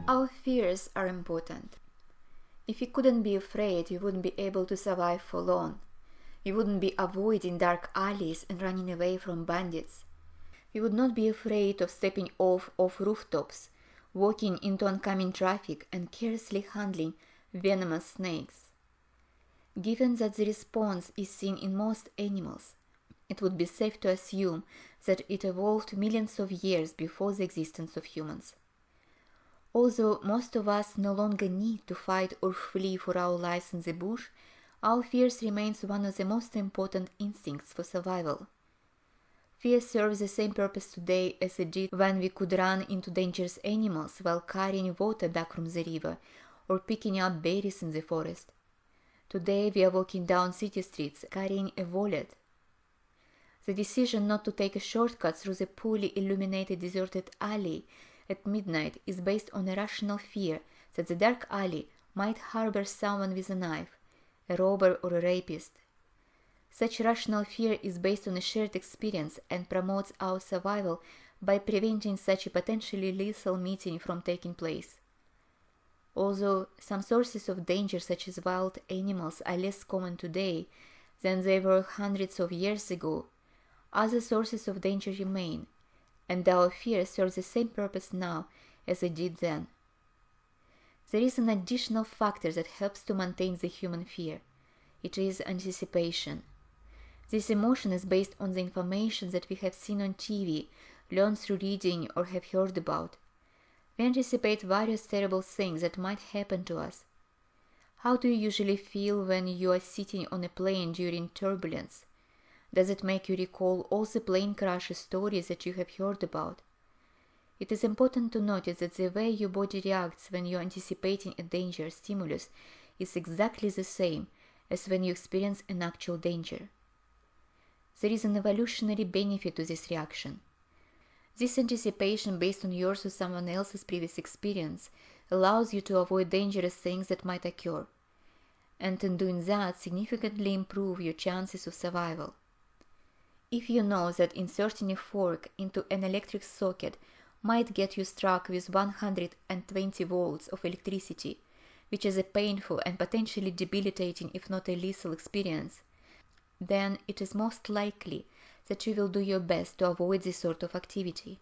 Our fears are important. If you couldn't be afraid, you wouldn't be able to survive for long. You wouldn't be avoiding dark alleys and running away from bandits. You would not be afraid of stepping off rooftops, walking into oncoming traffic, and carelessly handling venomous snakes. Given that the response is seen in most animals, it would be safe to assume that it evolved millions of years before the existence of humans. Although most of us no longer need to fight or flee for our lives in the bush, our fears remains one of the most important instincts for survival. Fear serves the same purpose today as it did when we could run into dangerous animals while carrying water back from the river or picking up berries in the forest. Today we are walking down city streets carrying a wallet. The decision not to take a shortcut through the poorly illuminated deserted alley at midnight is based on a rational fear that the dark alley might harbor someone with a knife, a robber or a rapist. Such rational fear is based on a shared experience and promotes our survival by preventing such a potentially lethal meeting from taking place. Although some sources of danger such as wild animals are less common today than they were hundreds of years ago, other sources of danger remain, and our fear serves the same purpose now as it did then. There is an additional factor that helps to maintain the human fear. It is anticipation. This emotion is based on the information that we have seen on TV, learned through reading, or have heard about. We anticipate various terrible things that might happen to us. How do you usually feel when you are sitting on a plane during turbulence? Does it make you recall all the plane crash stories that you have heard about? It is important to notice that the way your body reacts when you are anticipating a danger stimulus is exactly the same as when you experience an actual danger. There is an evolutionary benefit to this reaction. This anticipation based on yours or someone else's previous experience allows you to avoid dangerous things that might occur, and in doing that significantly improve your chances of survival. If you know that inserting a fork into an electric socket might get you struck with 120 volts of electricity, which is a painful and potentially debilitating if not a lethal experience, then it is most likely that you will do your best to avoid this sort of activity.